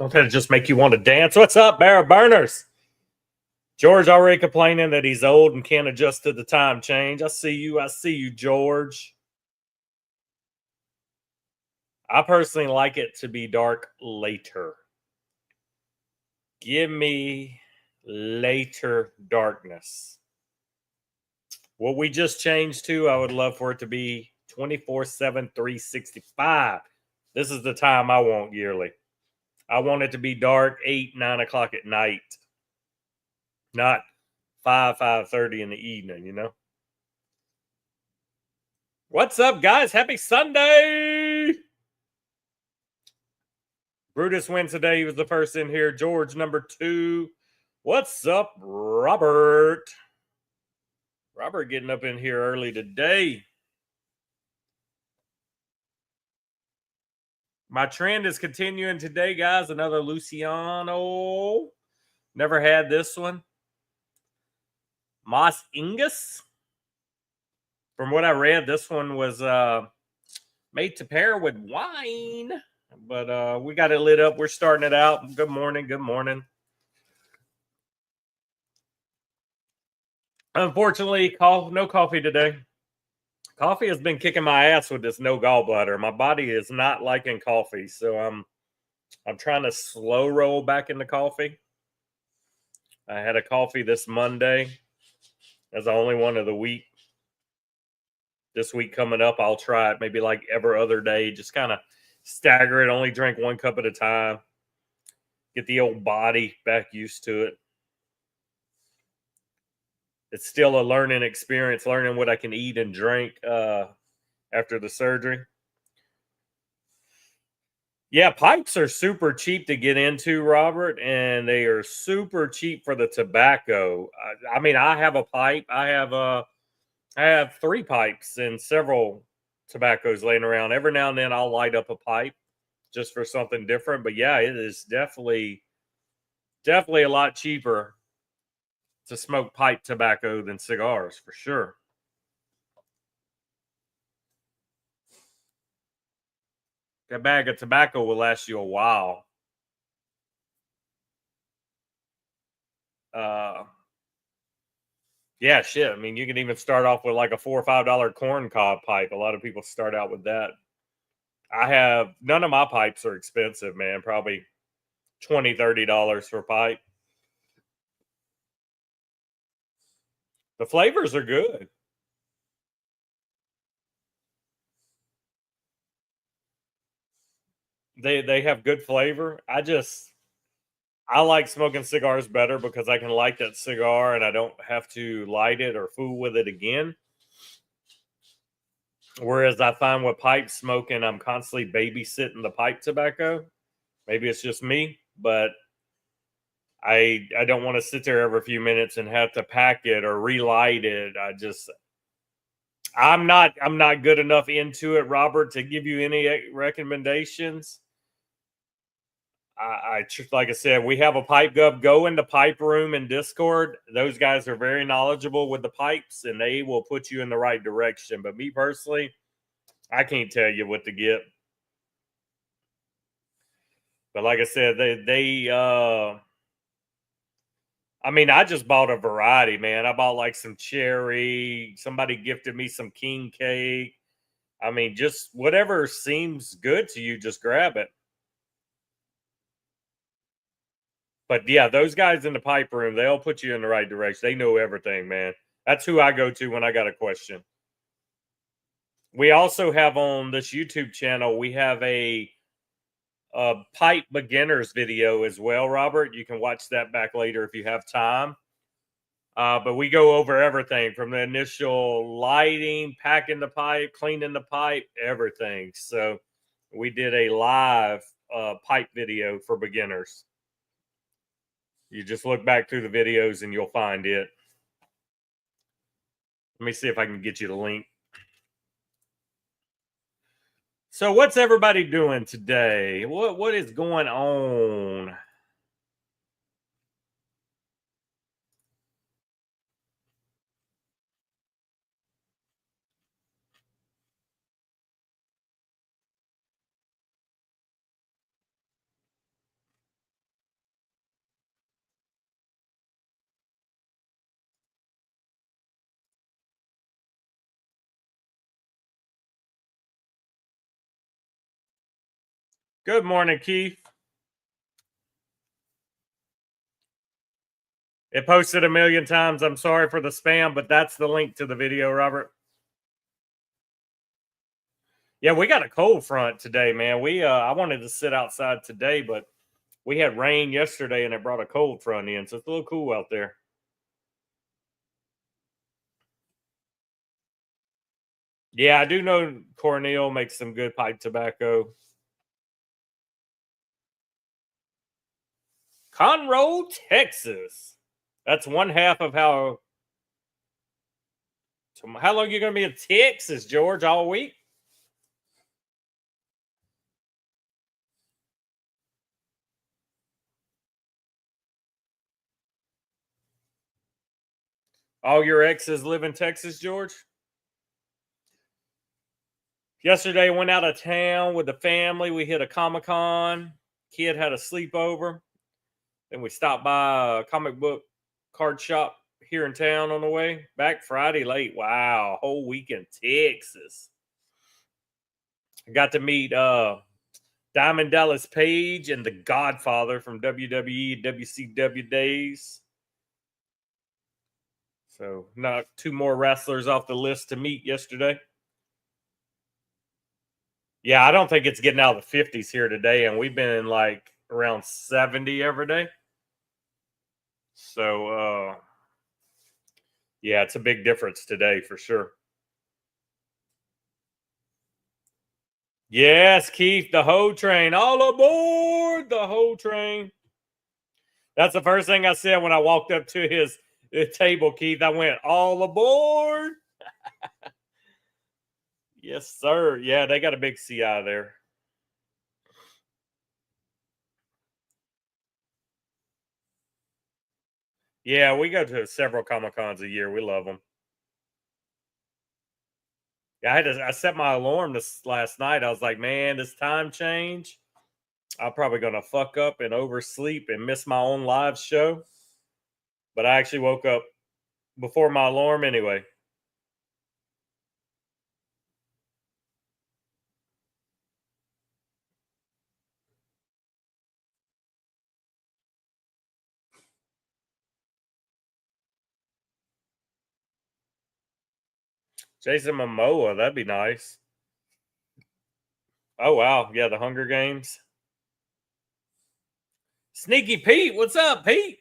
Don't that just make you want to dance? What's up, Barrel Burners? George already complaining that he's old and can't adjust to the time change. I see you, George. I personally like it to be dark later. Give me later darkness. What we just changed to, I would love for it to be 24/7, 365. This is the time I want yearly. I want it to be dark 8, 9 o'clock at night. Not 5:30 in the evening, you know? What's up, guys? Happy Sunday! Brutus wins today. He was the first in here. George, number 2. What's up, Robert? Robert getting up in here early today. My trend is continuing today, guys. Another Luciano. Never had this one. Mas Ingus. From what I read, this one was made to pair with wine. But we got it lit up. We're starting it out. Good morning. Good morning. Unfortunately, no coffee today. Coffee has been kicking my ass with this no gallbladder. My body is not liking coffee, so I'm trying to slow roll back into coffee. I had a coffee this Monday as the only one of the week. This week coming up, I'll try it maybe like every other day. Just kind of stagger it. Only drink 1 cup at a time. Get the old body back used to it. It's still a learning experience, learning what I can eat and drink after the surgery. Yeah, pipes are super cheap to get into, Robert, and they are super cheap for the tobacco. I mean, I have a pipe. I have 3 pipes and several tobaccos laying around. Every now and then I'll light up a pipe just for something different. But yeah, it is definitely a lot cheaper to smoke pipe tobacco than cigars, for sure. That bag of tobacco will last you a while. Yeah, shit. I mean, you can even start off with like a $4 or $5 corn cob pipe. A lot of people start out with that. None of my pipes are expensive, man. Probably $20, $30 for a pipe. The flavors are good. They have good flavor. I like smoking cigars better because I can light that cigar and I don't have to light it or fool with it again. Whereas I find with pipe smoking, I'm constantly babysitting the pipe tobacco. Maybe it's just me, but I don't want to sit there every few minutes and have to pack it or relight it. I'm not good enough into it, Robert, to give you any recommendations. Like I said, we have a pipe gub. Go into Pipe Room in Discord. Those guys are very knowledgeable with the pipes, and they will put you in the right direction. But me personally, I can't tell you what to get. But like I said, I mean, I just bought a variety, man. I bought like some cherry. Somebody gifted me some king cake. I mean, just whatever seems good to you, just grab it. But yeah, those guys in the Pipe Room, they'll put you in the right direction. They know everything, man. That's who I go to when I got a question. We also have on this YouTube channel, we have a pipe beginners video as well, Robert. You can watch that back later if you have time. But we go over everything from the initial lighting, packing the pipe, cleaning the pipe, everything. So we did a live pipe video for beginners. You just look back through the videos and you'll find it. Let me see if I can get you the link. So what's everybody doing today? What is going on? Good morning, Keith. It posted a million times. I'm sorry for the spam, but that's the link to the video, Robert. Yeah, we got a cold front today, man. I wanted to sit outside today, but we had rain yesterday and it brought a cold front in, so it's a little cool out there. Yeah, I do know Cornell makes some good pipe tobacco. Conroe, Texas. That's one half of how long you going to be in Texas, George, all week? All your exes live in Texas, George? Yesterday, went out of town with the family. We hit a Comic-Con. Kid had a sleepover. Then we stopped by a comic book card shop here in town on the way. Back Friday late. Wow, whole week in Texas. I got to meet Diamond Dallas Page and the Godfather from WWE, WCW days. So, not two more wrestlers off the list to meet yesterday. Yeah, I don't think it's getting out of the 50s here today, and we've been like around 70 every day. So, yeah, it's a big difference today for sure. Yes, Keith, the hoe train. All aboard the hoe train. That's the first thing I said when I walked up to his table, Keith. I went, all aboard. Yes, sir. Yeah, they got a big CI there. Yeah, we go to several Comic Cons a year. We love them. Yeah, I set my alarm this last night. I was like, man, this time change, I'm probably gonna fuck up and oversleep and miss my own live show. But I actually woke up before my alarm anyway. Jason Momoa, that'd be nice. Oh wow, yeah, the Hunger Games. Sneaky Pete, what's up, Pete?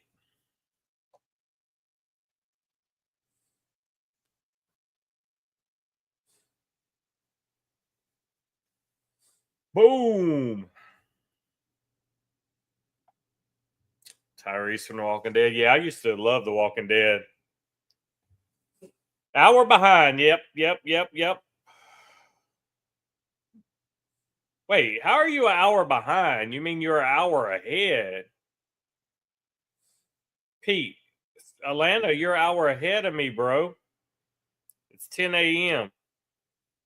Boom. Tyrese from The Walking Dead. Yeah, I used to love The Walking Dead. Hour behind. Yep. Wait, how are you an hour behind? You mean you're an hour ahead? Pete, Atlanta, you're an hour ahead of me, bro. It's 10 a.m.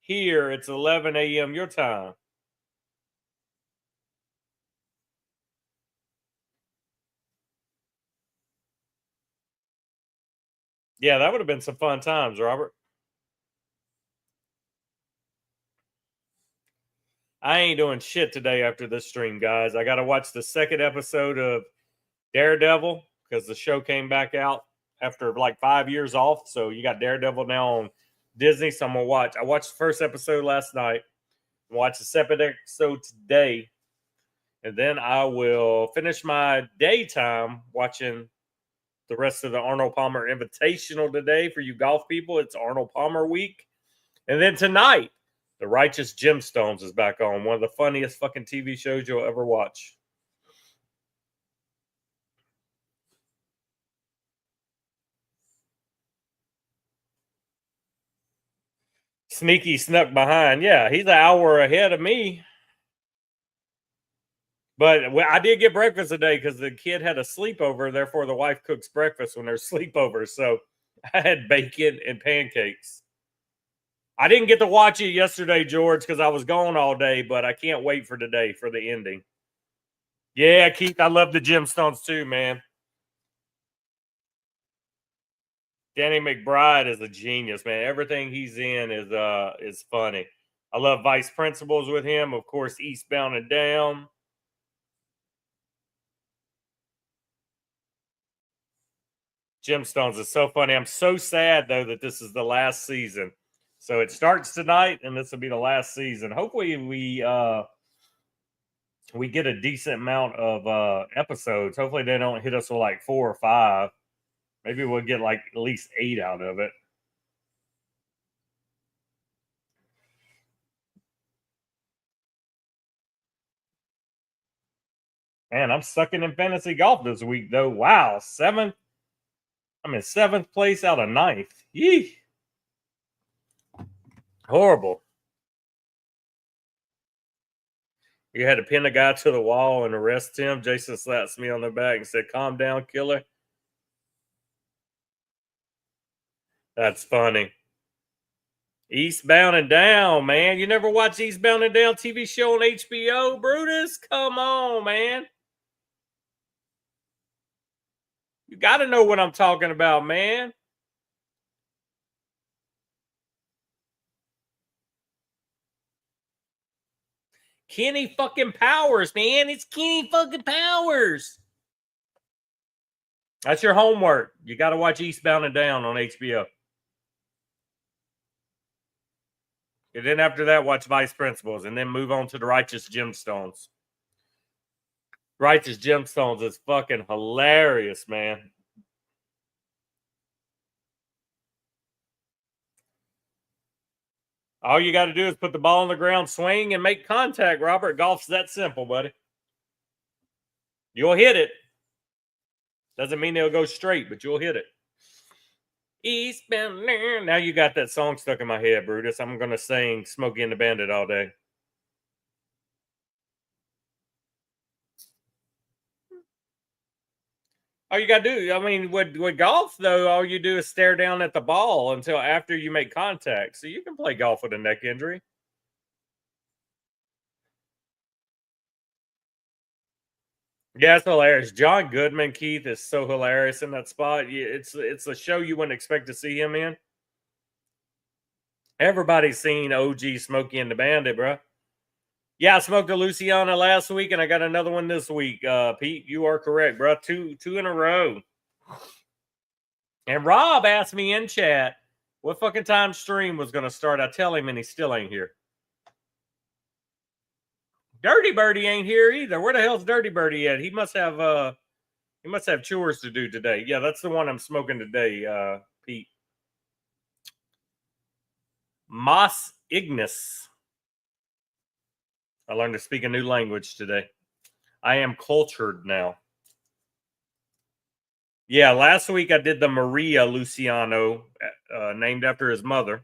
Here, it's 11 a.m. your time. Yeah, that would have been some fun times, Robert. I ain't doing shit today after this stream, guys. I got to watch the second episode of Daredevil because the show came back out after like 5 years off. So you got Daredevil now on Disney. So I'm gonna watch. I watched the first episode last night. Watch the second episode today, and then I will finish my daytime watching the rest of the Arnold Palmer Invitational today for you golf people. It's Arnold Palmer week, and then tonight, The Righteous Gemstones is back on. One of the funniest fucking TV shows you'll ever watch. Sneaky snuck behind. Yeah, he's an hour ahead of me. But I did get breakfast today because the kid had a sleepover. Therefore, the wife cooks breakfast when there's sleepovers. So I had bacon and pancakes. I didn't get to watch it yesterday, George, because I was gone all day. But I can't wait for today for the ending. Yeah, Keith, I love the Gemstones too, man. Danny McBride is a genius, man. Everything he's in is funny. I love Vice Principals with him. Of course, Eastbound and Down. Gemstones is so funny. I'm so sad, though, that this is the last season. So it starts tonight, and this will be the last season. Hopefully, we get a decent amount of episodes. Hopefully, they don't hit us with like 4 or 5. Maybe we'll get like at least 8 out of it. Man, I'm sucking in fantasy golf this week, though. Wow, 7th. I'm in 7th place out of 9th. Yee. Horrible. You had to pin a guy to the wall and arrest him. Jason slaps me on the back and said, "Calm down, killer." That's funny. Eastbound and Down, man. You never watch Eastbound and Down TV show on HBO, Brutus? Come on, man. You got to know what I'm talking about, man. Kenny fucking Powers, man. It's Kenny fucking Powers. That's your homework. You got to watch Eastbound and Down on HBO. And then after that, watch Vice Principals, and then move on to the Righteous Gemstones. Righteous Gemstones is fucking hilarious, man. All you got to do is put the ball on the ground, swing, and make contact, Robert. Golf's that simple, buddy. You'll hit it. Doesn't mean they'll go straight, but you'll hit it. Eastbound. Now you got that song stuck in my head, Brutus. I'm going to sing Smokey and the Bandit all day. All you got to do, I mean, with golf, though, all you do is stare down at the ball until after you make contact. So you can play golf with a neck injury. Yeah, it's hilarious. John Goodman, Keith, is so hilarious in that spot. It's a show you wouldn't expect to see him in. Everybody's seen OG Smokey and the Bandit, bro. Yeah, I smoked a Luciana last week, and I got another one this week. Pete, you are correct, bro. Two in a row. And Rob asked me in chat what fucking time stream was going to start. I tell him, and he still ain't here. Dirty Birdie ain't here either. Where the hell's Dirty Birdie at? He must have chores to do today. Yeah, that's the one I'm smoking today, Pete. Mas Ignis. I learned to speak a new language today. I am cultured now. Yeah, last week I did the Maria Luciano, named after his mother.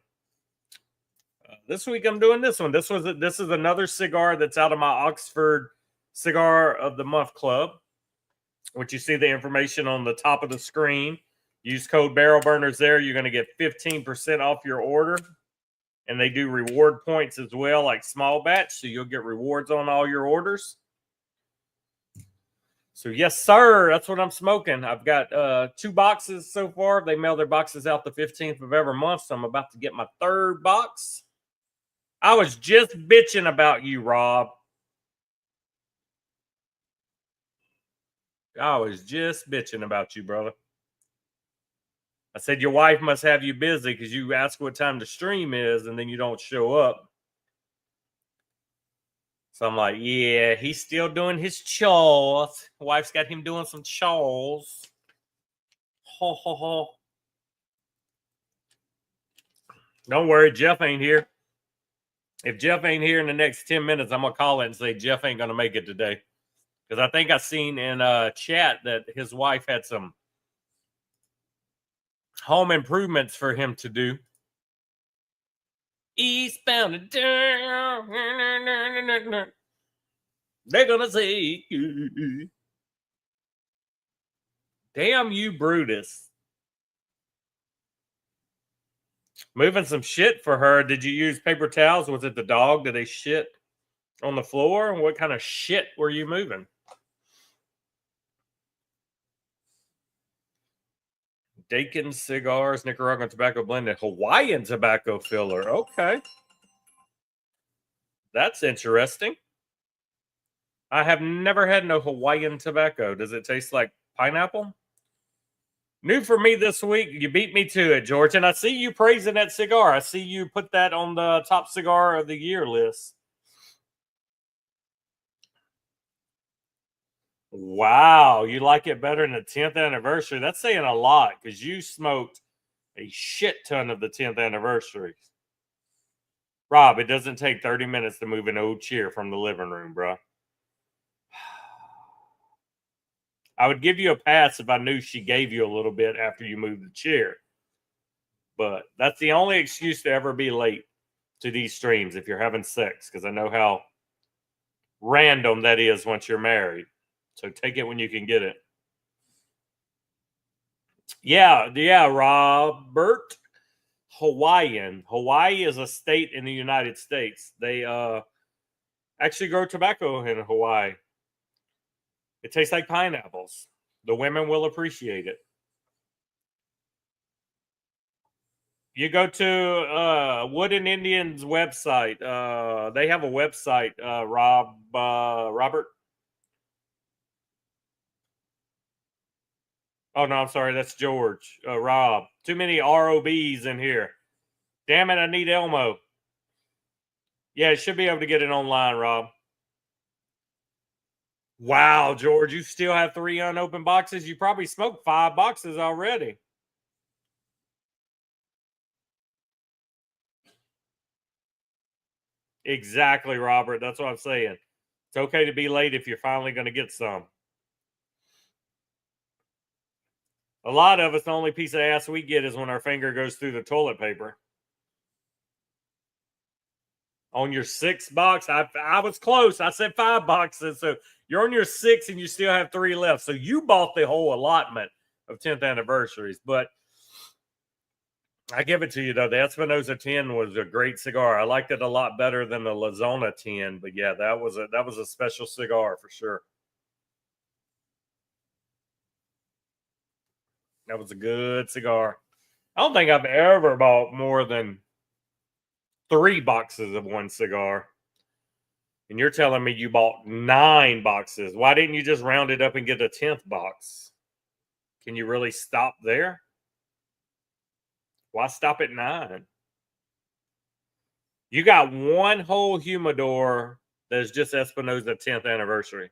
This week I'm doing this one. This is another cigar that's out of my Oxford Cigar of the Month Club, which you see the information on the top of the screen. Use code Barrel Burners there. You're going to get 15% off your order. And they do reward points as well, like small batch. So you'll get rewards on all your orders. So yes, sir. That's what I'm smoking. I've got 2 boxes so far. They mail their boxes out the 15th of every month. So I'm about to get my 3rd box. I was just bitching about you, Rob. I was just bitching about you, brother. I said your wife must have you busy because you ask what time the stream is and then you don't show up. So I'm like, yeah, he's still doing his chores. Wife's got him doing some chores. Ho, ho, ho. Don't worry, Jeff ain't here. If Jeff ain't here in the next 10 minutes, I'm going to call it and say Jeff ain't going to make it today. Because I think I seen in chat that his wife had some home improvements for him to do. Eastbound and down. They're going to say, damn you, Brutus. Moving some shit for her. Did you use paper towels? Was it the dog? Did they shit on the floor? What kind of shit were you moving? Dakin Cigars, Nicaraguan tobacco blended, Hawaiian tobacco filler. Okay. That's interesting. I have never had no Hawaiian tobacco. Does it taste like pineapple? New for me this week. You beat me to it, George. And I see you praising that cigar. I see you put that on the top cigar of the year list. Wow. You like it better than the 10th anniversary? That's saying a lot because you smoked a shit ton of the 10th anniversaries. Rob, it doesn't take 30 minutes to move an old chair from the living room, bro. I would give you a pass if I knew she gave you a little bit after you moved the chair. But that's the only excuse to ever be late to these streams if you're having sex, because I know how random that is once you're married. So take it when you can get it. Yeah, Robert. Hawaii is a state in the United States. They actually grow tobacco in Hawaii. It tastes like pineapples. The women will appreciate it. You go to Wooden Indians website. They have a website, Robert. Oh no, I'm sorry, that's George. Rob. Too many ROBs in here. Damn it, I need Elmo. Yeah, should be able to get it online, Rob. Wow, George, you still have 3 unopened boxes? You probably smoked 5 boxes already. Exactly, Robert. That's what I'm saying. It's okay to be late if you're finally going to get some. A lot of us, the only piece of ass we get is when our finger goes through the toilet paper. On your 6th box, I was close. I said 5 boxes. So you're on your 6 and you still have 3 left. So you bought the whole allotment of 10th anniversaries. But I give it to you, though. The Espinosa 10 was a great cigar. I liked it a lot better than the La Zona 10. But yeah, that was a special cigar for sure. That was a good cigar. I don't think I've ever bought more than 3 boxes of one cigar. And you're telling me you bought 9 boxes. Why didn't you just round it up and get a 10th box? Can you really stop there? Why stop at 9? You got one whole humidor that's just Espinosa 10th anniversary.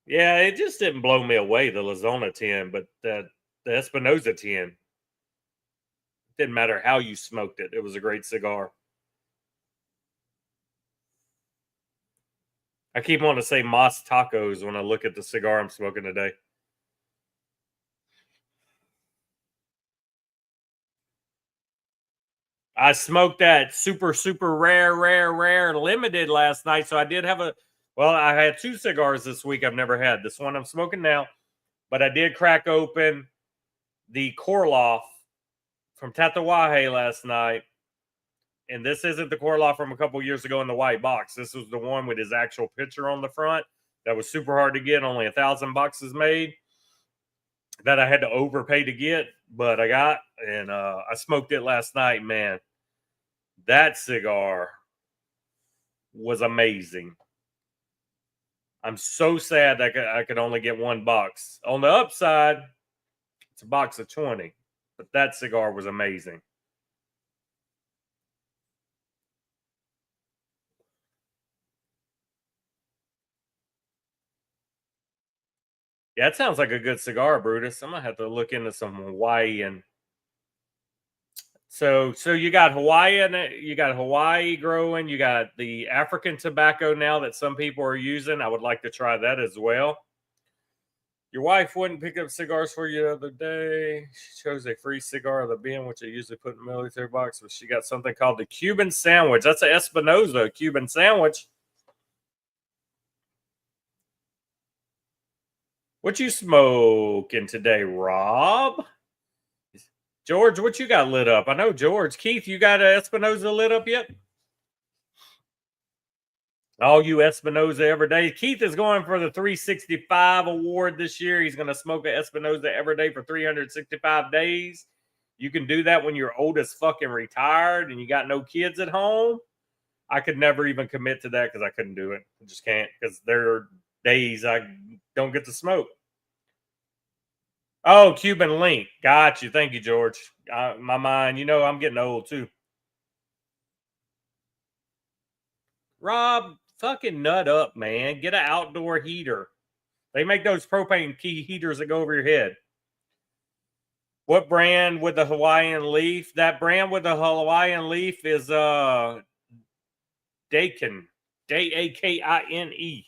Yeah, it just didn't blow me away, the La Zona 10, but the Espinosa 10. Didn't matter how you smoked it. It was a great cigar. I keep wanting to say Mas Tacos when I look at the cigar I'm smoking today. I smoked that super rare limited last night. So I did have I had 2 cigars this week I've never had. This one I'm smoking now, but I did crack open the Korloff from Tatawahe last night. And this isn't the Korloff from a couple years ago in the white box. This was the one with his actual picture on the front that was super hard to get. Only 1,000 boxes made that I had to overpay to get, but I got, and I smoked it last night, man. That cigar was amazing. I'm so sad that I could only get 1 box. On the upside, it's a box of 20, but that cigar was amazing. Yeah, it sounds like a good cigar, Brutus. I'm gonna have to look into some Hawaiian. So you got Hawaii growing, you got the African tobacco now that some people are using. I would like to try that as well. Your wife wouldn't pick up cigars for you the other day. She chose a free cigar of the bin, which I usually put in the military box, but she got something called the Cuban sandwich. That's an Espinosa Cuban sandwich. What you smoking today, Rob? George, what you got lit up? I know George. Keith, you got an Espinosa lit up yet? All you Espinosa every day. Keith is going for the 365 award this year. He's going to smoke an Espinosa every day for 365 days. You can do that when you're old as fucking retired and you got no kids at home. I could never even commit to that because I couldn't do it. I just can't, because there are days I don't get to smoke. Oh, Cuban Link. Got you. Thank you, George. My mind, I'm getting old too. Rob, fucking nut up, man. Get an outdoor heater. They make those propane key heaters that go over your head. What brand with the Hawaiian leaf? That brand with the Hawaiian leaf is Dakin. Dakine.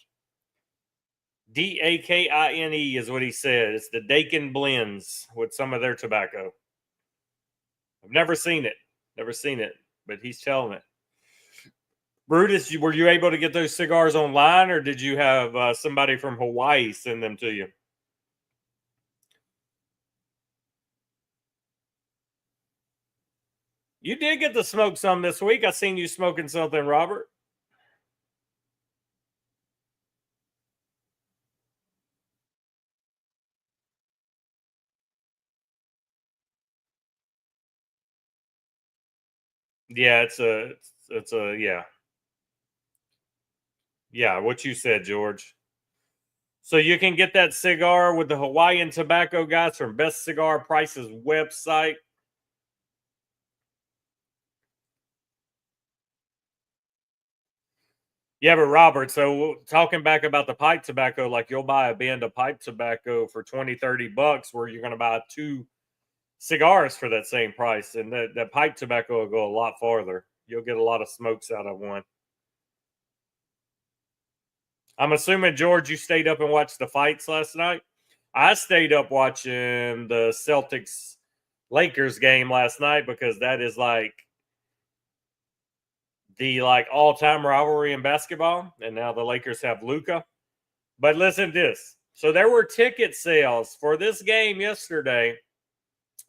Dakine is what he said. It's the Dakin blends with some of their tobacco. I've never seen it. But he's telling it. Brutus, were you able to get those cigars online, or did you have somebody from Hawaii send them to you? You did get to smoke some this week. I seen you smoking something, Robert. Yeah, it's a yeah. Yeah, what you said, George. So you can get that cigar with the Hawaiian tobacco guys from Best Cigar Prices website. Yeah, but Robert, so talking back about the pipe tobacco, like you'll buy a band of pipe tobacco for $20-$30 where you're going to buy 2 cigars for that same price. And that pipe tobacco will go a lot farther. You'll get a lot of smokes out of one. I'm assuming, George, you stayed up and watched the fights last night. I stayed up watching the Celtics Lakers game last night because that is like the all-time rivalry in basketball, and now the Lakers have Luka. But listen to this. So there were ticket sales for this game yesterday.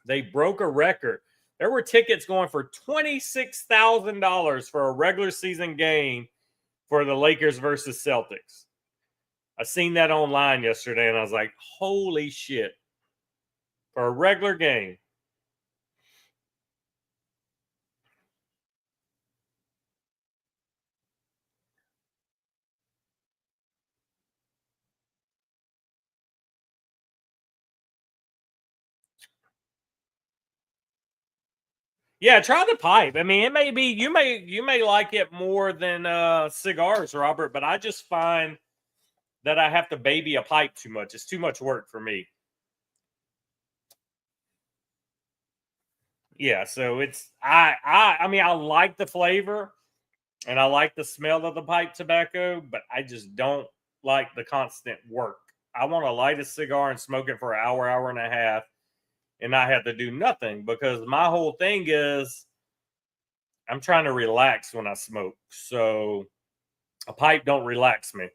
They broke a record. There were tickets going for $26,000 for a regular season game for the Lakers versus Celtics. I seen that online yesterday, and I was like, holy shit. For a regular game. Yeah, try the pipe. I mean, it may be you may like it more than cigars, Robert, but I just find that I have to baby a pipe too much. It's too much work for me. Yeah, so it's I mean I like the flavor and I like the smell of the pipe tobacco, but I just don't like the constant work. I want to light a cigar and smoke it for an hour, hour and a half, and not have to do nothing because my whole thing is I'm trying to relax when I smoke. So a pipe don't relax me.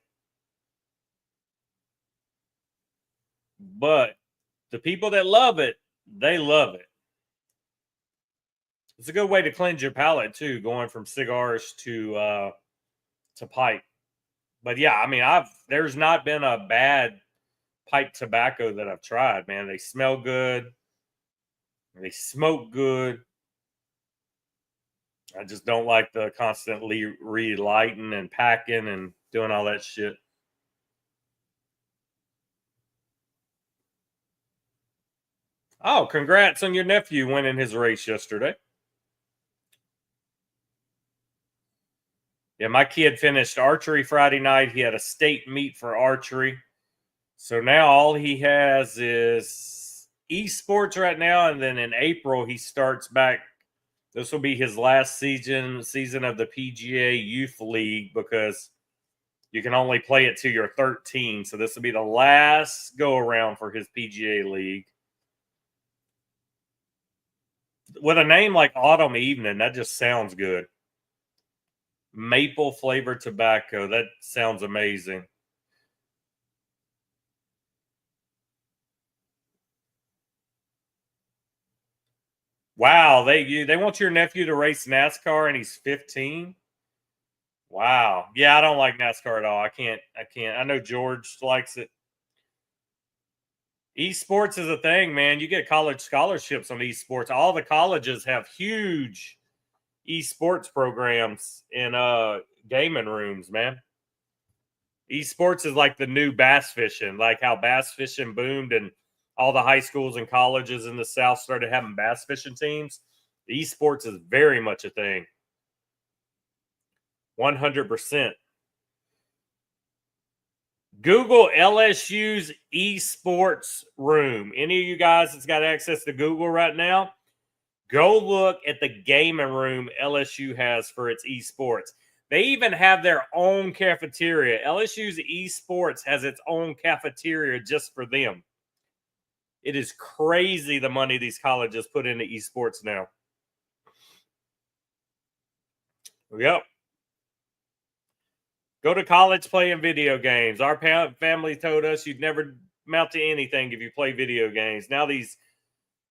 But the people that love it, they love it. It's a good way to cleanse your palate too, going from cigars to pipe. But yeah, I mean, there's not been a bad pipe tobacco that I've tried, man. They smell good. They smoke good. I just don't like the constantly relighting and packing and doing all that shit. Oh, congrats on your nephew winning his race yesterday. Yeah, my kid finished archery Friday night. He had a state meet for archery. So now all he has is esports right now. And then in April, he starts back. This will be his last season of the PGA Youth League because you can only play it till you're 13. So this will be the last go around for his PGA League. With a name like Autumn Evening, that just sounds good. Maple flavored tobacco. That sounds amazing. Wow, they want your nephew to race NASCAR and he's 15. Wow. Yeah, I don't like NASCAR at all. I can't. I know George likes it. Esports is a thing, man. You get college scholarships on esports. All the colleges have huge esports programs in gaming rooms, man. Esports is like the new bass fishing, like how bass fishing boomed and all the high schools and colleges in the South started having bass fishing teams. Esports is very much a thing. 100%. Google LSU's esports room. Any of you guys that's got access to Google right now, go look at the gaming room LSU has for its esports. They even have their own cafeteria. LSU's esports has its own cafeteria just for them. It is crazy the money these colleges put into esports now. Yep. Go to college playing video games. Our family told us you'd never amount to anything if you play video games. Now these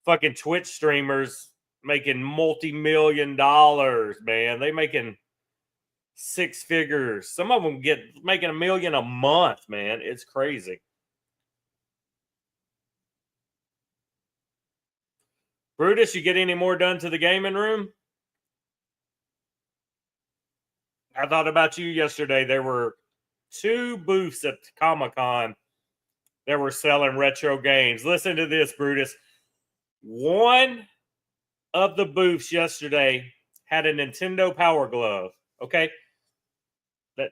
fucking Twitch streamers making multi-million dollars, man. They making six figures. Some of them making $1 million a month, man. It's crazy. Brutus, you get any more done to the gaming room? I thought about you yesterday. There were 2 booths at Comic-Con that were selling retro games. Listen to this, Brutus. One of the booths yesterday had a Nintendo Power Glove. Okay. That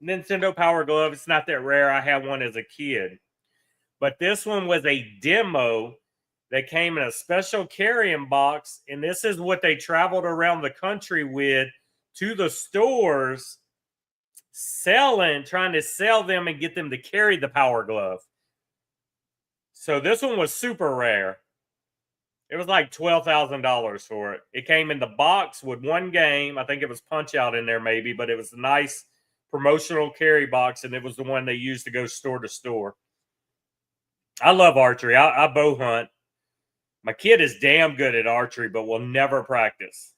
Nintendo Power Glove, it's not that rare. I had one as a kid. But this one was a demo that came in a special carrying box. And this is what they traveled around the country with to the stores, trying to sell them and get them to carry the Power Glove. So this one was super rare. It was like $12,000 for it. It came in the box with one game. I think it was Punch Out in there maybe, but it was a nice promotional carry box, and it was the one they used to go store to store. I love archery. I bow hunt. My kid is damn good at archery, but will never practice.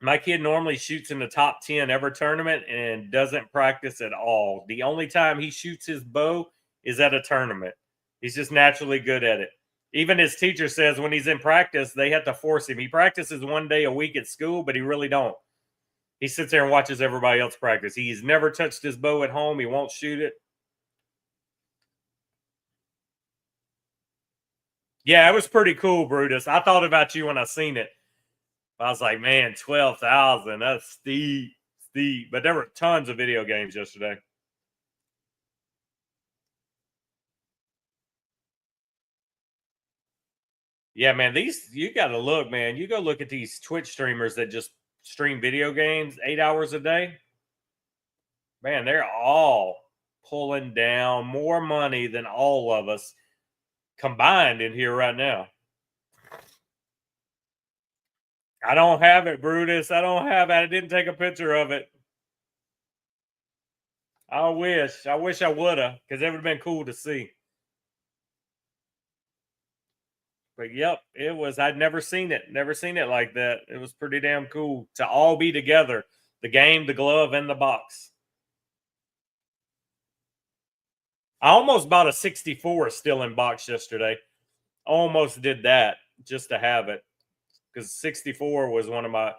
My kid normally shoots in the top 10 every tournament and doesn't practice at all. The only time he shoots his bow is at a tournament. He's just naturally good at it. Even his teacher says when he's in practice, they have to force him. He practices one day a week at school, but he really don't. He sits there and watches everybody else practice. He's never touched his bow at home. He won't shoot it. Yeah, it was pretty cool, Brutus. I thought about you when I seen it. I was like, man, 12,000. That's steep. But there were tons of video games yesterday. Yeah, man, you got to look, man. You go look at these Twitch streamers that just stream video games 8 hours a day. Man, they're all pulling down more money than all of us combined in here right now. I don't have it, Brutus. I don't have it. I didn't take a picture of it. I wish I would have, because it would have been cool to see. But yep, it was. I'd never seen it like that. It was pretty damn cool to all be together. The game, the glove, and the box. I almost bought a 64 still in box yesterday. Almost did that just to have it, because 64 was one of my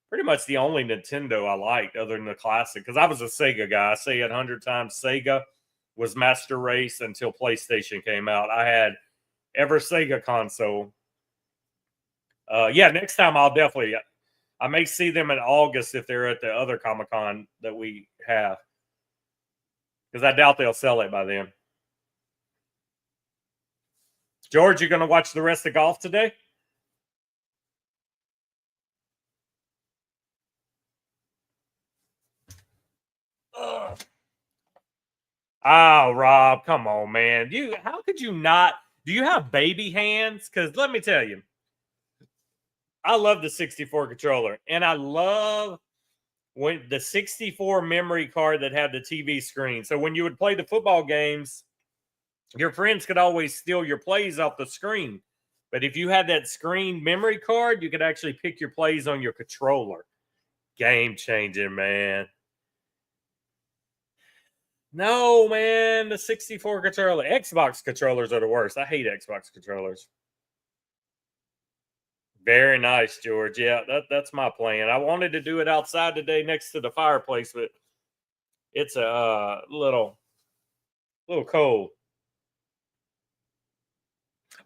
pretty much the only Nintendo I liked other than the classic, because I was a Sega guy. I say it 100 times. Sega was Master Race until PlayStation came out. I had every Sega console. Yeah, next time I may see them in August if they're at the other Comic-Con that we have, because I doubt they'll sell it by then. George, you going to watch the rest of golf today? Ugh. Oh, Rob, come on, man. How could you not? Do you have baby hands? Because let me tell you, I love the 64 controller, and I love when the 64 memory card that had the TV screen. So when you would play the football games, your friends could always steal your plays off the screen. But if you had that screen memory card, you could actually pick your plays on your controller. Game changing, man. No, man, the 64 controller. Xbox controllers are the worst. I hate Xbox controllers. Very nice, George. Yeah, that's my plan. I wanted to do it outside today next to the fireplace, but it's a little cold.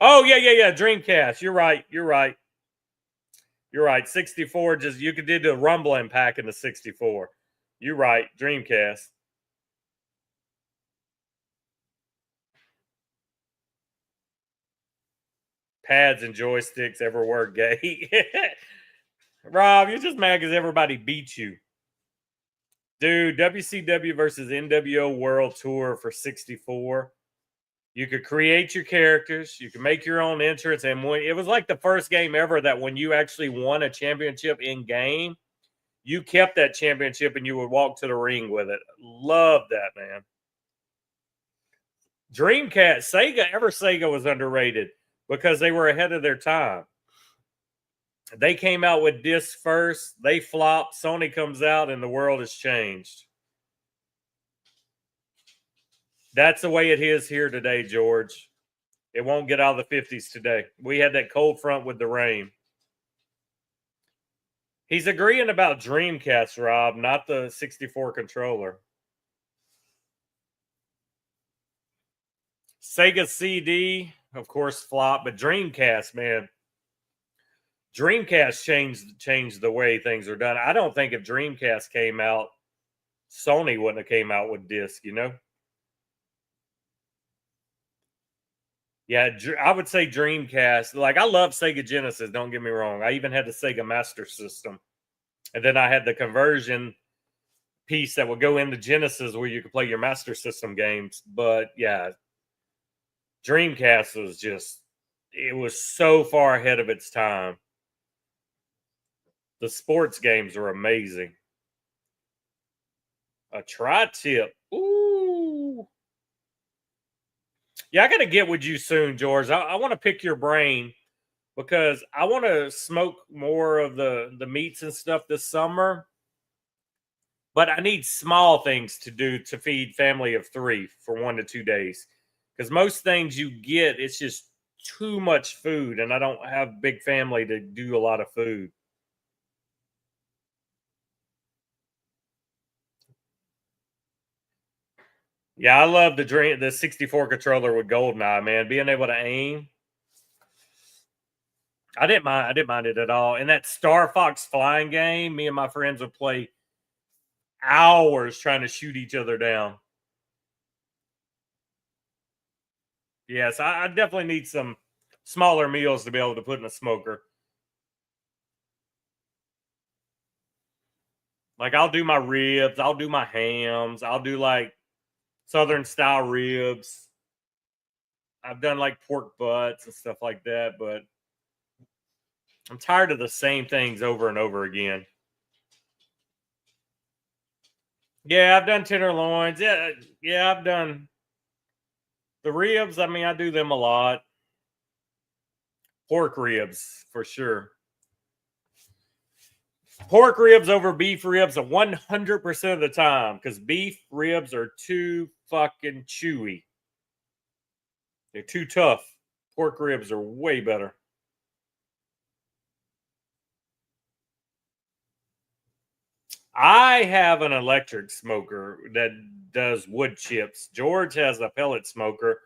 Oh yeah. Dreamcast. You're right. You're right. You're right. 64. Just you could do the rumbling pack in the 64. You're right. Dreamcast. Pads and joysticks ever work gay. Rob, you're just mad because everybody beat you. Dude, WCW versus NWO World Tour for 64. You could create your characters. You could make your own entrance. And it was like the first game ever that when you actually won a championship in game, you kept that championship and you would walk to the ring with it. Love that, man. Dreamcast, Sega was underrated because they were ahead of their time. They came out with discs first. They flopped. Sony comes out and the world has changed. That's the way it is here today, George. It won't get out of the 50s today. We had that cold front with the rain. He's agreeing about Dreamcast, Rob, not the 64 controller. Sega CD, of course, flop, but Dreamcast, man. Dreamcast changed the way things are done. I don't think if Dreamcast came out, Sony wouldn't have came out with disc, you know? Yeah, I would say Dreamcast. Like, I love Sega Genesis, don't get me wrong. I even had the Sega Master System. And then I had the conversion piece that would go into Genesis where you could play your Master System games. But yeah, Dreamcast was just, it was so far ahead of its time. The sports games were amazing. A tri-tip. Ooh. Yeah, I got to get with you soon, George. I want to pick your brain because I want to smoke more of the meats and stuff this summer. But I need small things to do to feed family of 3 for 1 to 2 days. Because most things you get, it's just too much food, and I don't have big family to do a lot of food. Yeah, I love the 64 controller with Goldeneye, man. Being able to aim. I didn't mind it at all. And that Star Fox flying game, me and my friends would play hours trying to shoot each other down. Yes, I definitely need some smaller meals to be able to put in a smoker. Like I'll do my ribs, I'll do my hams, I'll do like southern style ribs. I've done like pork butts and stuff like that, but I'm tired of the same things over and over again. Yeah, I've done tenderloins. Yeah, I've done the ribs. I mean, I do them a lot. Pork ribs for sure. Pork ribs over beef ribs 100% of the time because beef ribs are too fucking chewy. They're too tough. Pork ribs are way better. I have an electric smoker that does wood chips. George has a pellet smoker.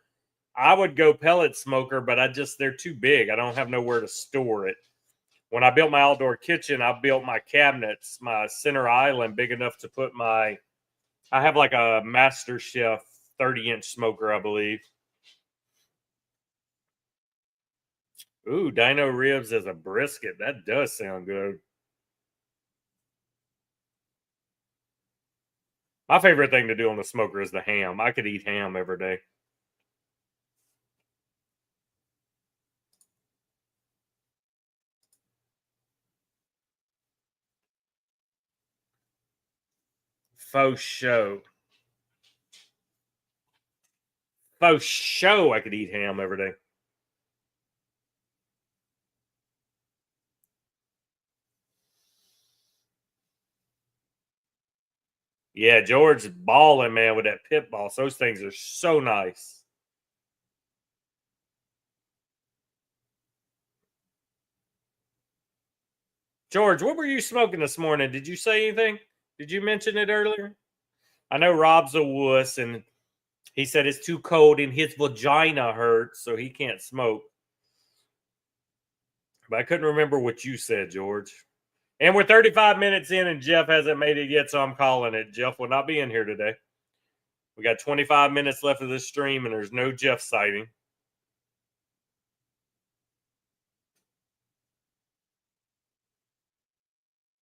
I would go pellet smoker, but they're too big. I don't have nowhere to store it. When I built my outdoor kitchen, I built my cabinets, my center island big enough to put I have like a Master Chef 30-inch smoker, I believe. Ooh, dino ribs as a brisket. That does sound good. My favorite thing to do on the smoker is the ham. I could eat ham every day. Faux show. Faux show. I could eat ham every day. Yeah, George is balling, man, with that pit boss. Those things are so nice. George, what were you smoking this morning? Did you say anything? Did you mention it earlier? I know Rob's a wuss, and he said it's too cold and his vagina hurts, so he can't smoke. But I couldn't remember what you said, George. And we're 35 minutes in, and Jeff hasn't made it yet, so I'm calling it. Jeff will not be in here today. We got 25 minutes left of this stream, and there's no Jeff sighting.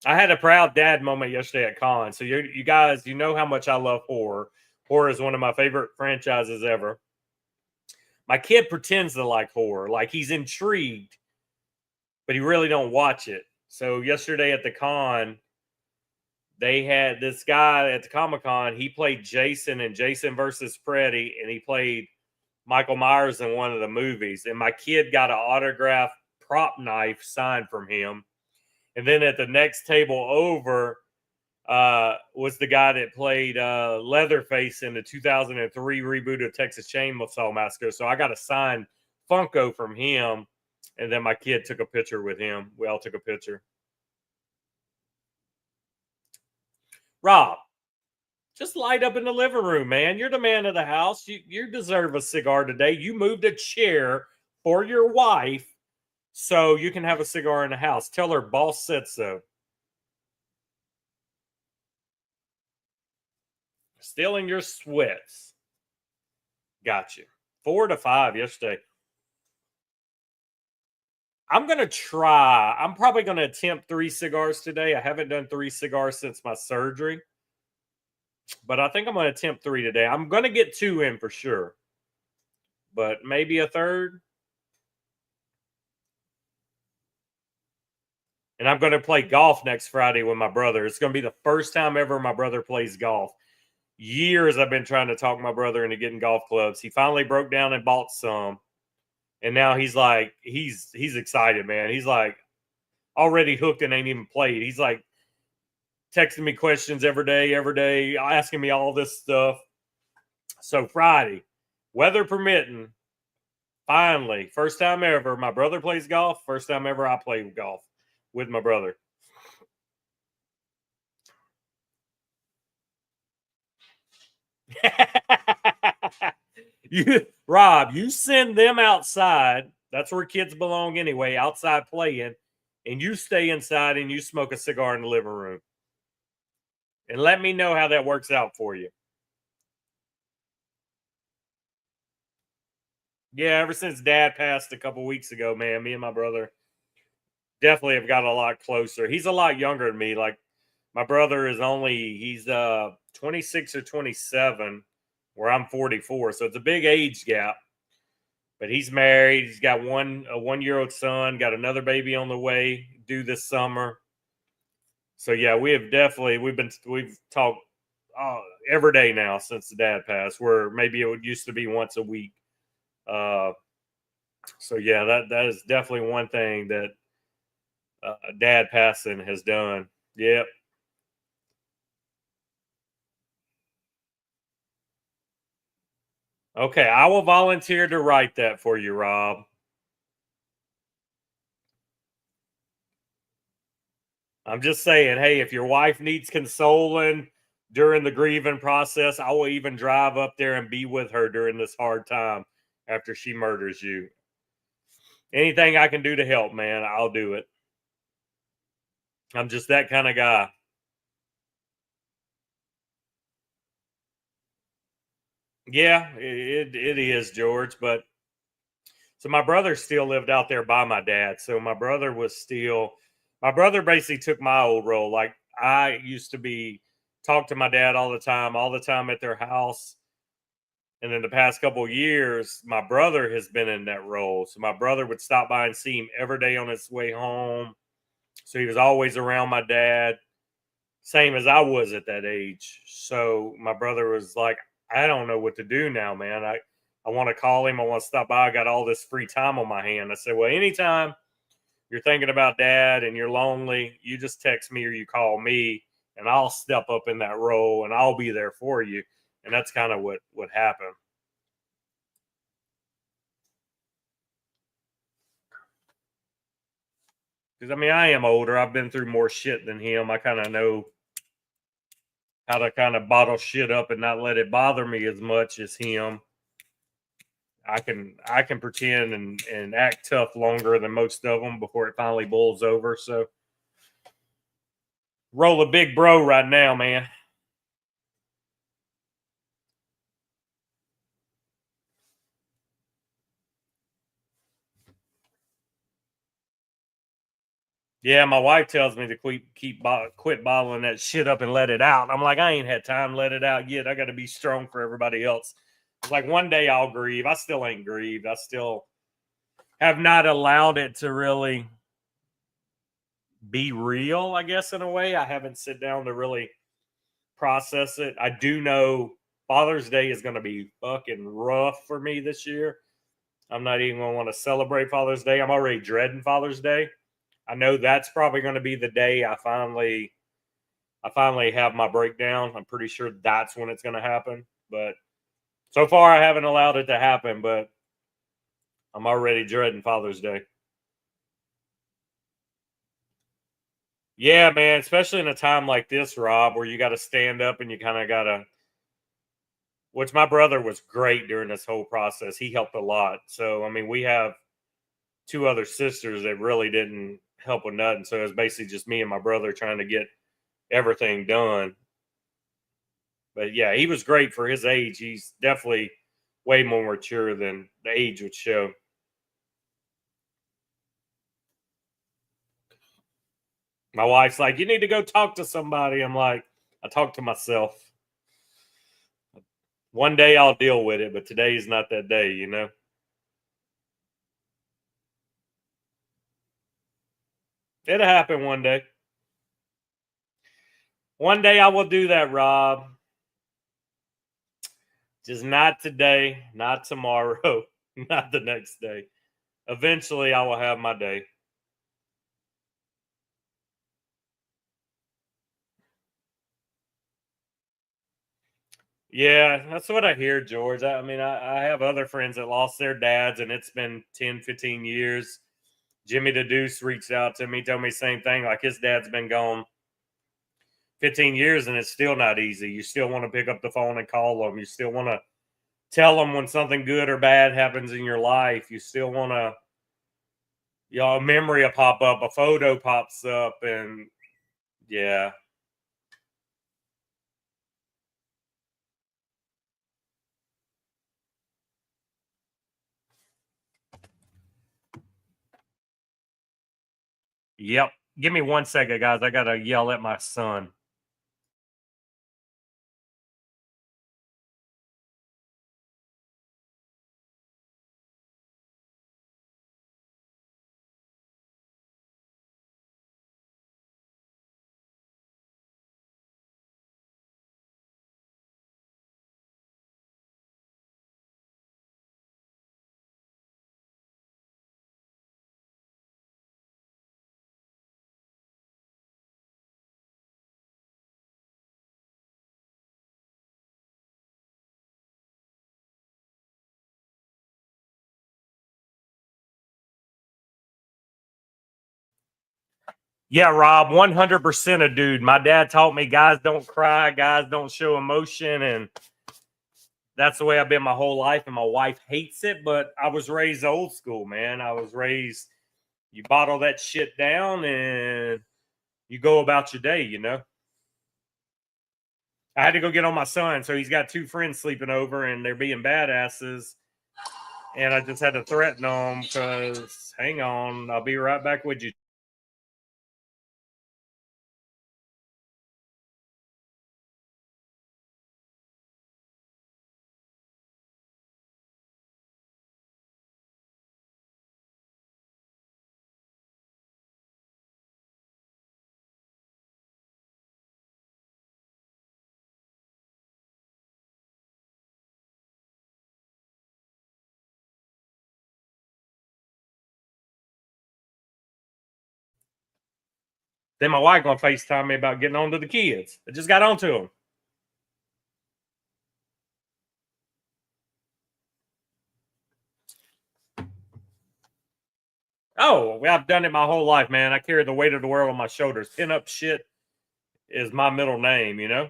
I had a proud dad moment yesterday at con. So you guys, you know how much I love horror. Horror is one of my favorite franchises ever. My kid pretends to like horror, like he's intrigued, but he really don't watch it. So yesterday at the con, they had this guy at the Comic Con. He played Jason in Jason versus Freddy, and he played Michael Myers in one of the movies. And my kid got an autographed prop knife signed from him. And then at the next table over was the guy that played Leatherface in the 2003 reboot of Texas Chainsaw Massacre. So I got a signed Funko from him. And then my kid took a picture with him. We all took a picture. Rob, just light up in the living room, man. You're the man of the house. You deserve a cigar today. You moved a chair for your wife so you can have a cigar in the house. Tell her boss said so. Stealing your sweats. Got you. 4 to 5 yesterday. I'm going to try. I'm probably going to attempt 3 cigars today. I haven't done 3 cigars since my surgery, but I think I'm going to attempt 3 today. I'm going to get 2 in for sure, but maybe a third. And I'm going to play golf next Friday with my brother. It's going to be the first time ever my brother plays golf. Years I've been trying to talk my brother into getting golf clubs. He finally broke down and bought some. And now he's like, he's excited, man. He's like already hooked and ain't even played. He's like texting me questions every day, asking me all this stuff. So Friday, weather permitting, finally, first time ever, my brother plays golf. First time ever I play golf with my brother. Rob, you send them outside. That's where kids belong anyway, outside playing, and you stay inside and you smoke a cigar in the living room. And let me know how that works out for you. Yeah, ever since dad passed a couple weeks ago, man, me and my brother definitely have got a lot closer. He's a lot younger than me. Like my brother is he's 26 or 27, where I'm 44. So it's a big age gap. But he's married. He's got a 1-year-old son, got another baby on the way due this summer. So yeah, we've talked every day now since the dad passed, where maybe it used to be once a week. So yeah, that is definitely one thing that dad passing has done. Yep. Okay, I will volunteer to write that for you, Rob. I'm just saying, hey, if your wife needs consoling during the grieving process, I will even drive up there and be with her during this hard time after she murders you. Anything I can do to help, man, I'll do it. I'm just that kind of guy. Yeah, it is, George. But so my brother still lived out there by my dad. So my brother basically took my old role. Like I used to talk to my dad all the time at their house. And in the past couple of years, my brother has been in that role. So my brother would stop by and see him every day on his way home. So he was always around my dad, same as I was at that age. So my brother was like, I don't know what to do now, man. I want to call him. I want to stop by. I got all this free time on my hand. I said, well, anytime you're thinking about dad and you're lonely, you just text me or you call me and I'll step up in that role and I'll be there for you. And that's kind of what happened. Because I mean, I am older. I've been through more shit than him. I kind of know how to kind of bottle shit up and not let it bother me as much as him. I can pretend and act tough longer than most of them before it finally boils over. So roll a big bro right now, man. Yeah, my wife tells me to quit bottling that shit up and let it out. I'm like, I ain't had time to let it out yet. I got to be strong for everybody else. It's like one day I'll grieve. I still ain't grieved. I still have not allowed it to really be real, I guess, in a way. I haven't sit down to really process it. I do know Father's Day is going to be fucking rough for me this year. I'm not even going to want to celebrate Father's Day. I'm already dreading Father's Day. I know that's probably going to be the day I finally have my breakdown. I'm pretty sure that's when it's going to happen. But so far, I haven't allowed it to happen. But I'm already dreading Father's Day. Yeah, man, especially in a time like this, Rob, where you got to stand up and you kind of got to. Which my brother was great during this whole process. He helped a lot. So I mean, we have two other sisters that really didn't help with nothing. So it was basically just me and my brother trying to get everything done. But yeah, he was great for his age. He's definitely way more mature than the age would show. My wife's like, "You need to go talk to somebody." I'm like, "I talk to myself. One day I'll deal with it, but today is not that day, you know." It'll happen one day. One day I will do that, Rob. Just not today, not tomorrow, not the next day. Eventually I will have my day. Yeah, that's what I hear, George. I mean, I have other friends that lost their dads, and it's been 10, 15 years. Jimmy the Deuce reached out to me, told me the same thing. Like his dad's been gone 15 years, and it's still not easy. You still want to pick up the phone and call them. You still want to tell them when something good or bad happens in your life. You still want to, a memory will pop up, a photo pops up, and yeah. Yep. Give me 1 second, guys. I got to yell at my son. Yeah, Rob, 100% a dude. My dad taught me guys don't cry, guys don't show emotion. And that's the way I've been my whole life. And my wife hates it, but I was raised old school, man. I was raised, you bottle that shit down and you go about your day, you know? I had to go get on my son. So he's got two friends sleeping over and they're being badasses. And I just had to threaten them because, hang on, I'll be right back with you. Then my wife gonna FaceTime me about getting on to the kids. I just got onto them. Oh, I've done it my whole life, man. I carry the weight of the world on my shoulders. Pin up shit is my middle name, you know?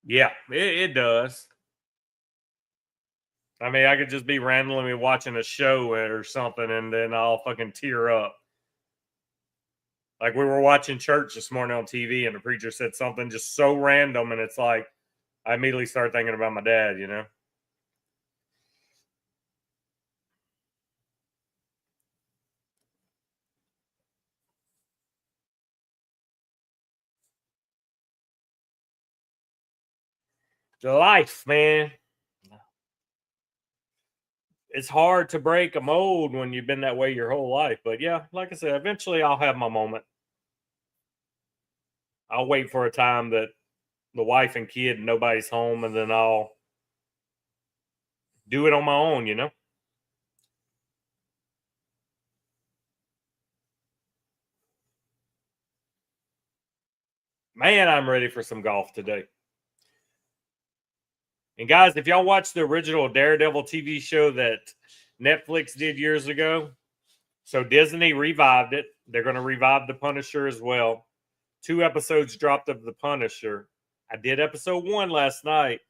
Yeah, it does. I mean, I could just be randomly watching a show or something and then I'll fucking tear up. Like we were watching church this morning on TV and the preacher said something just so random and it's like I immediately start thinking about my dad, you know? Life, man. It's hard to break a mold when you've been that way your whole life. But yeah, like I said, eventually I'll have my moment. I'll wait for a time that the wife and kid and nobody's home, and then I'll do it on my own, you know? Man, I'm ready for some golf today. And guys, if y'all watch the original Daredevil TV show that Netflix did years ago, so Disney revived it. They're going to revive The Punisher as well. 2 episodes dropped of The Punisher. I did episode 1 last night,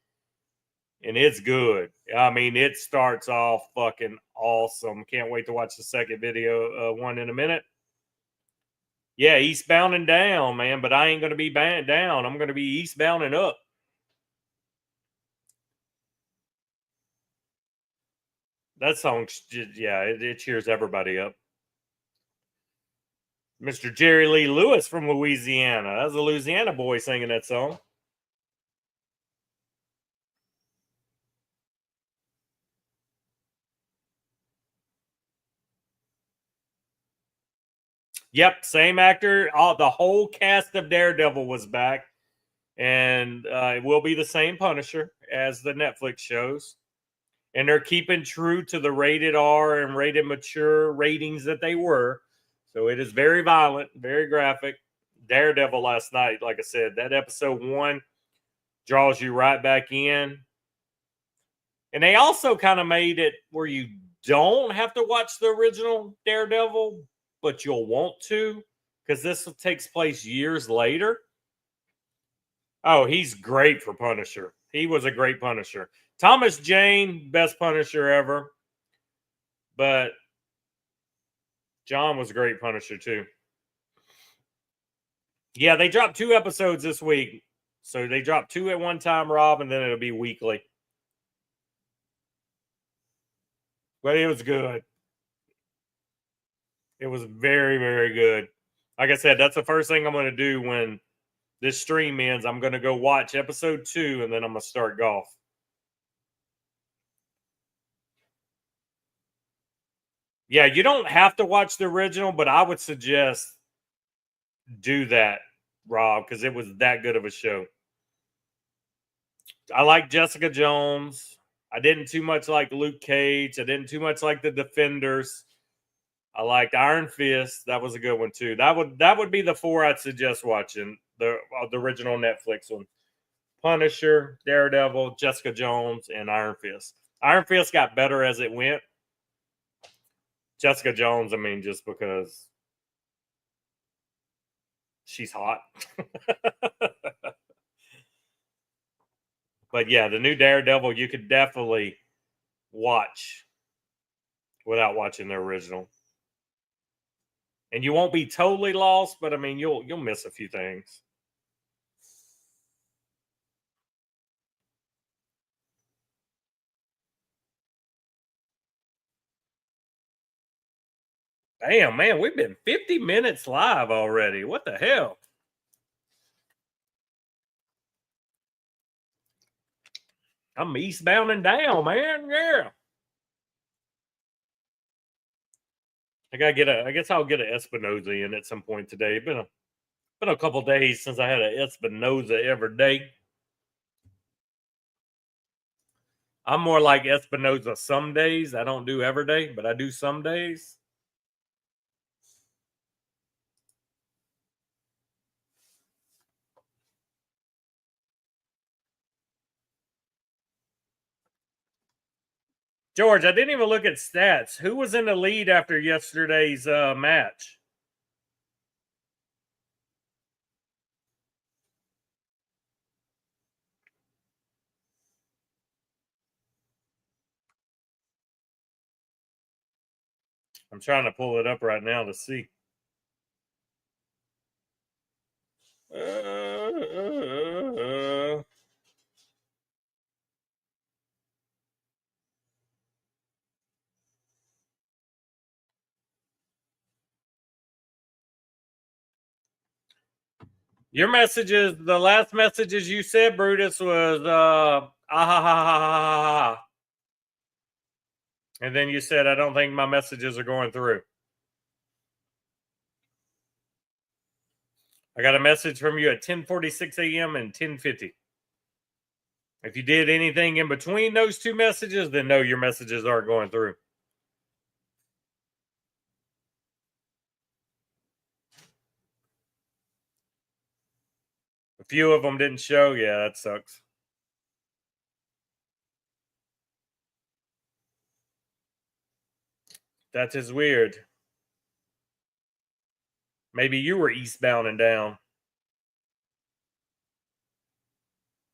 and it's good. I mean, it starts off fucking awesome. Can't wait to watch the second video one in a minute. Yeah, eastbound and down, man, but I ain't going to be down. I'm going to be eastbound and up. That song, yeah, it cheers everybody up. Mr. Jerry Lee Lewis from Louisiana. That's a Louisiana boy singing that song. Yep, same actor. The whole cast of Daredevil was back, and it will be the same Punisher as the Netflix shows. And they're keeping true to the rated R and rated mature ratings that they were. So it is very violent, very graphic. Daredevil last night, like I said, that episode 1 draws you right back in. And they also kind of made it where you don't have to watch the original Daredevil, but you'll want to because this takes place years later. Oh, he's great for Punisher. He was a great Punisher. Thomas Jane, best Punisher ever. But John was a great Punisher too. Yeah, they dropped 2 episodes this week. So they dropped 2 at one time, Rob, and then it'll be weekly. But it was good. It was very, very good. Like I said, that's the first thing I'm going to do when this stream ends. I'm going to go watch episode 2 and then I'm going to start golf. Yeah, you don't have to watch the original, but I would suggest do that, Rob, because it was that good of a show. I like Jessica Jones. I didn't too much like Luke Cage. I didn't too much like the Defenders. I liked Iron Fist. That was a good one too. That would be the 4 I'd suggest watching. The original Netflix one. Punisher, Daredevil, Jessica Jones, and Iron Fist. Iron Fist got better as it went. Jessica Jones, I mean, just because she's hot. But yeah, the new Daredevil you could definitely watch without watching the original. And you won't be totally lost, but I mean you'll miss a few things. Damn, man, we've been 50 minutes live already. What the hell? I'm eastbound and down, man. Yeah. I guess I'll get an Espinoza in at some point today. Been a couple days since I had an Espinoza every day. I'm more like Espinoza some days. I don't do every day, but I do some days. George, I didn't even look at stats. Who was in the lead after yesterday's match? I'm trying to pull it up right now to see. Your messages, the last messages you said, Brutus, was ha ha ha ha ha. And then you said, I don't think my messages are going through. I got a message from you at 10:46 a.m. and 10:50. If you did anything in between those two messages, then no, your messages aren't going through. A few of them didn't show. Yeah, that sucks. That is weird. Maybe you were eastbound and down.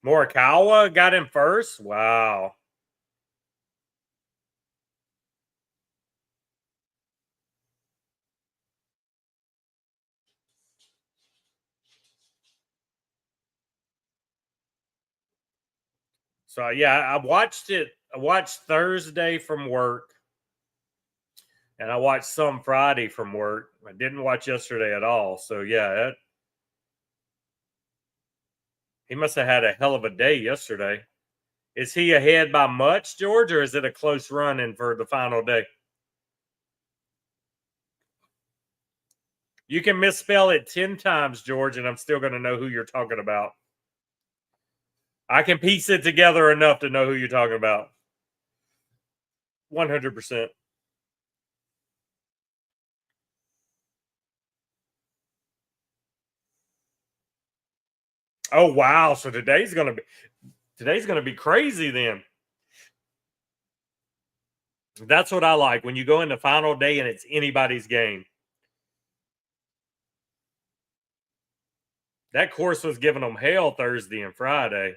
Morikawa got him first? Wow. So yeah, I watched it. I watched Thursday from work, and I watched some Friday from work. I didn't watch yesterday at all. So yeah, he must have had a hell of a day yesterday. Is he ahead by much, George, or is it a close run in for the final day? You can misspell it 10 times, George, and I'm still going to know who you're talking about. I can piece it together enough to know who you're talking about. 100%. Oh wow! So today's gonna be crazy. Then that's what I like when you go in the final day and it's anybody's game. That course was giving them hell Thursday and Friday.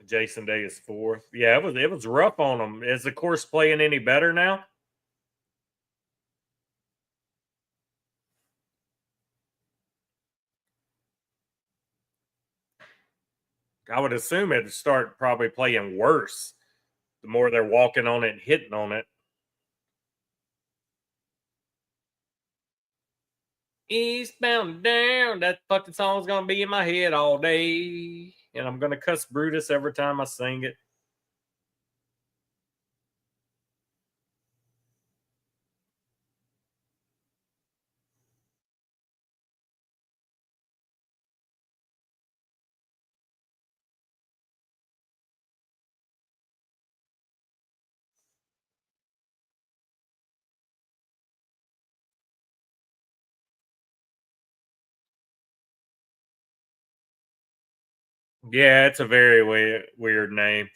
Jason Day is fourth. Yeah, it was rough on them. Is the course playing any better now? I would assume it'd start probably playing worse the more they're walking on it and hitting on it. Eastbound down. That fucking song's gonna be in my head all day. And I'm gonna cuss Brutus every time I sing it. Yeah, it's a very weird name.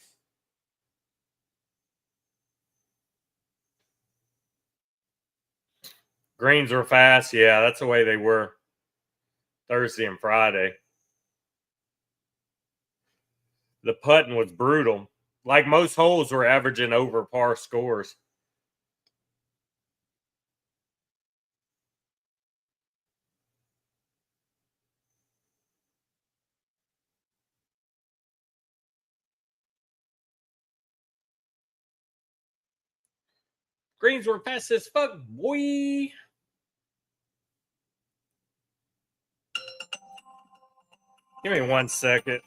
Greens were fast. Yeah, that's the way they were Thursday and Friday. The putting was brutal. Like most holes were averaging over par scores. Greens were fast as fuck, boy. Give me 1 second.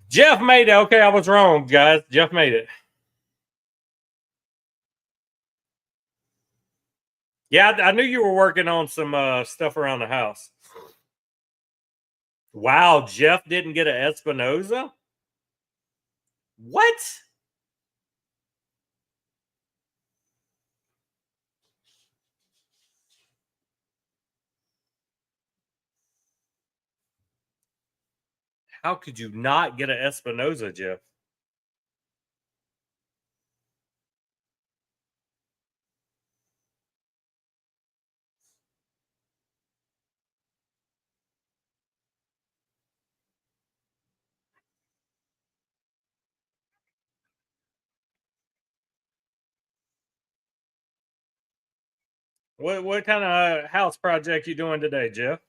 Jeff made it. Okay, I was wrong, guys. Jeff made it. Yeah, I knew you were working on some stuff around the house. Wow, Jeff didn't get an Espinosa? What? How could you not get an Espinosa, Jeff? What kind of house project you doing today, Jeff?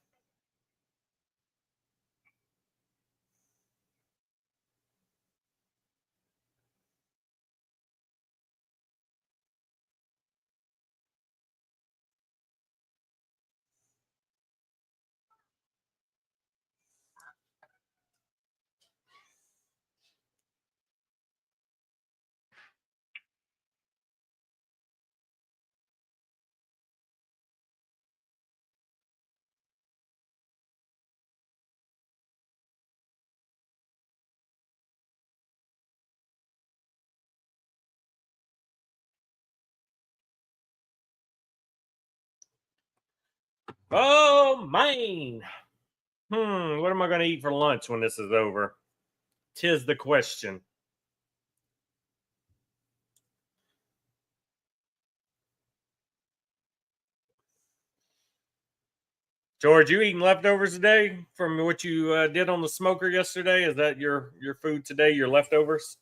Oh man. What am I going to eat for lunch when this is over? Tis the question. George, you eating leftovers today from what you did on the smoker yesterday? Is that your food today? Your leftovers?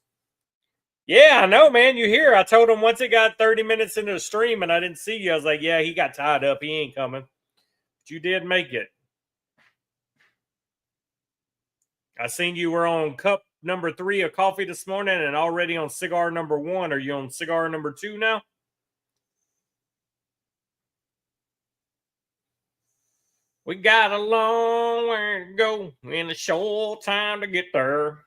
Yeah, I know, man. You hear? I told him once it got 30 minutes into the stream and I didn't see you. I was like, yeah, he got tied up. He ain't coming. But you did make it. I seen you were on cup number 3 of coffee this morning and already on cigar number 1. Are you on cigar number 2 now? We got a long way to go and a short time to get there.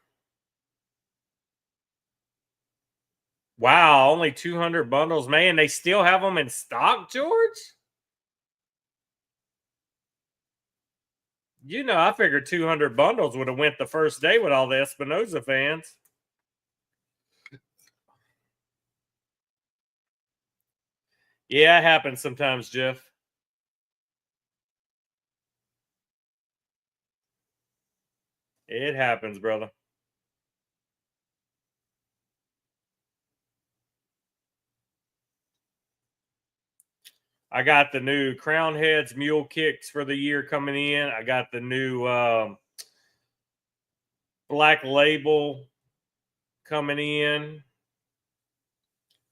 Wow, only 200 bundles, man. They still have them in stock, George? You know, I figured 200 bundles would have went the first day with all the Espinosa fans. Yeah, it happens sometimes, Jeff. It happens, brother. I got the new Crown Heads Mule Kicks for the year coming in. I got the new Black Label coming in.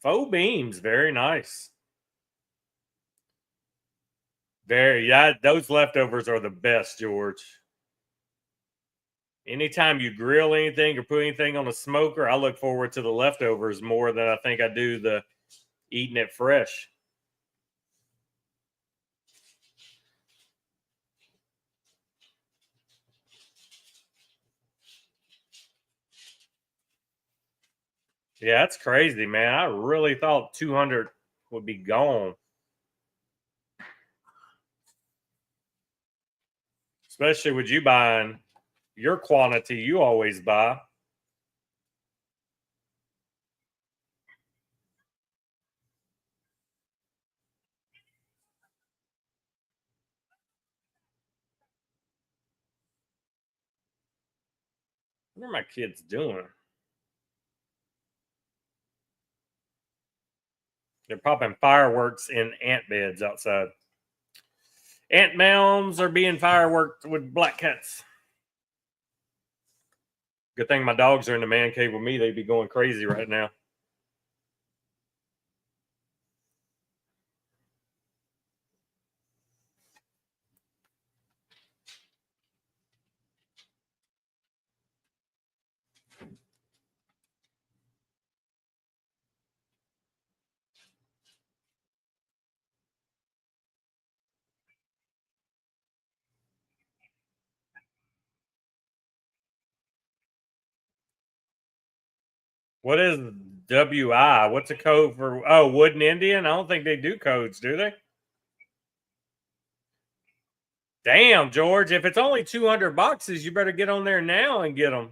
Faux beams, very nice. Very, yeah. Those leftovers are the best, George. Anytime you grill anything or put anything on a smoker, I look forward to the leftovers more than I think I do the eating it fresh. Yeah, that's crazy, man. I really thought 200 would be gone, especially with you buying your quantity you always buy. What are my kids doing? They're popping fireworks in ant beds outside. Ant mounds are being fireworked with black cats. Good thing my dogs are in the man cave with me. They'd be going crazy right now. What is WI? What's a code for? Oh, Wooden Indian. I don't think they do codes, do they? Damn, George. If it's only 200 boxes, you better get on there now and get them.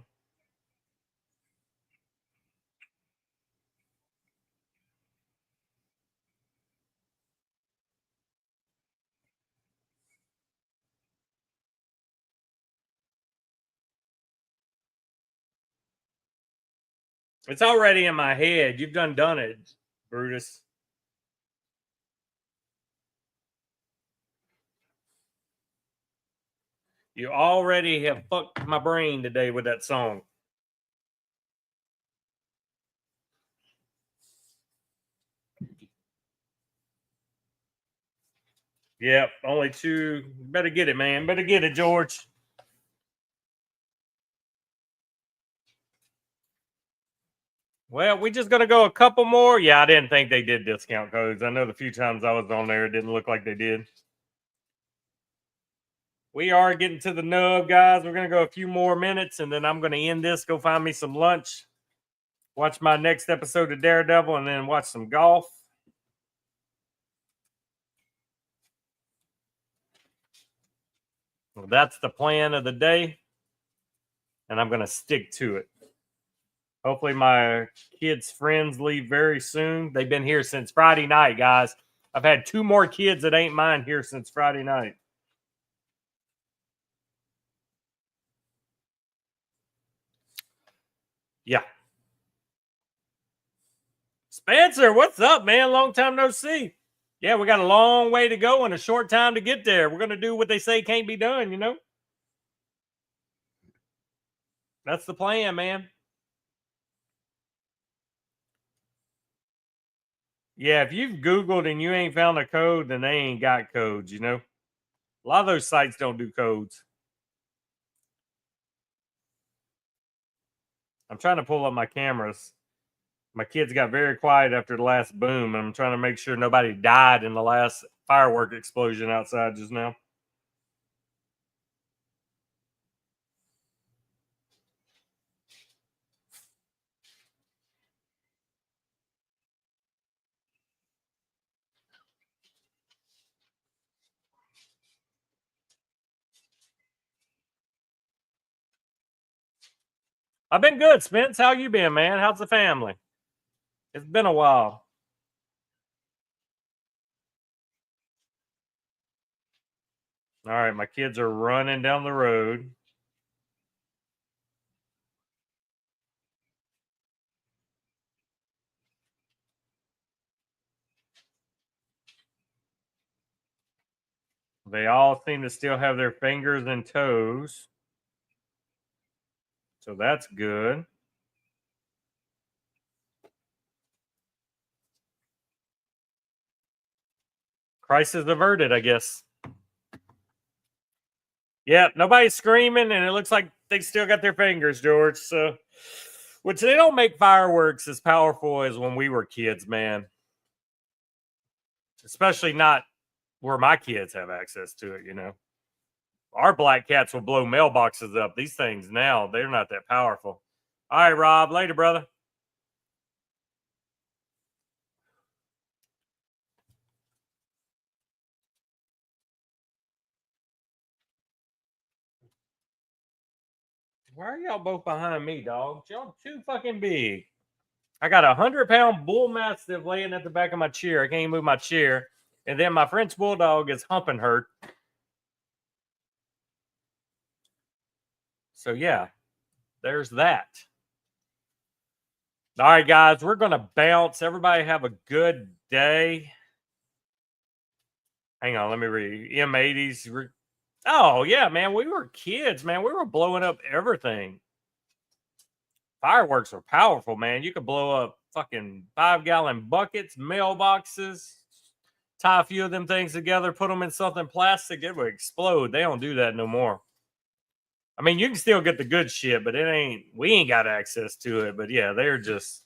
It's already in my head. You've done it, Brutus. You already have fucked my brain today with that song. Yep, only two. Better get it, man. Better get it, George. Well, we just gonna go a couple more. Yeah, I didn't think they did discount codes. I know the few times I was on there, it didn't look like they did. We are getting to the nub, guys. We're gonna go a few more minutes, and then I'm gonna end this. Go find me some lunch. Watch my next episode of Daredevil, and then watch some golf. Well, that's the plan of the day, and I'm gonna stick to it. Hopefully, my kids' friends leave very soon. They've been here since Friday night, guys. I've had two more kids that ain't mine here since Friday night. Yeah. Spencer, what's up, man? Long time no see. Yeah, we got a long way to go and a short time to get there. We're going to do what they say can't be done, you know? That's the plan, man. Yeah, if you've Googled and you ain't found a code, then they ain't got codes, you know? A lot of those sites don't do codes. I'm trying to pull up my cameras. My kids got very quiet after the last boom, and I'm trying to make sure nobody died in the last firework explosion outside just now. I've been good, Spence. How you been, man? How's the family? It's been a while. All right, my kids are running down the road. They all seem to still have their fingers and toes. So that's good. Crisis averted, I guess. Yeah, nobody's screaming, and it looks like they still got their fingers, George. So, which they don't make fireworks as powerful as when we were kids, man. Especially not where my kids have access to it, you know. Our black cats will blow mailboxes up. These things now, they're not that powerful. All right, Rob. Later, brother. Why are y'all both behind me, dog? Y'all too fucking big. I got 100-pound bull mastiff laying at the back of my chair. I can't even move my chair. And then my French bulldog is humping her. So yeah, there's that. All right, guys, we're gonna bounce. Everybody have a good day. Hang on, let me read. M80s. Oh yeah, man, we were kids, man. We were blowing up everything. Fireworks are powerful, man. You could blow up fucking 5-gallon buckets, mailboxes, tie a few of them things together, put them in something plastic, it would explode. They don't do that no more. I mean, you can still get the good shit, but we ain't got access to it. But yeah, they're just,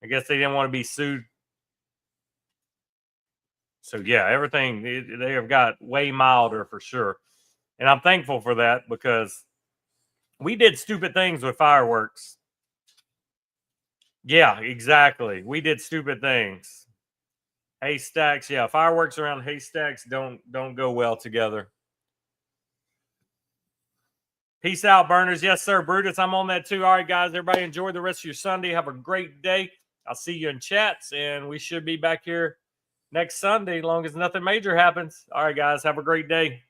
I guess they didn't want to be sued. So yeah, everything, they have got way milder for sure. And I'm thankful for that because we did stupid things with fireworks. Yeah, exactly. We did stupid things. Haystacks, yeah. Fireworks around haystacks don't go well together. Peace out, burners. Yes, sir, Brutus. I'm on that too. All right, guys. Everybody enjoy the rest of your Sunday. Have a great day. I'll see you in chats, and we should be back here next Sunday, as long as nothing major happens. All right, guys. Have a great day.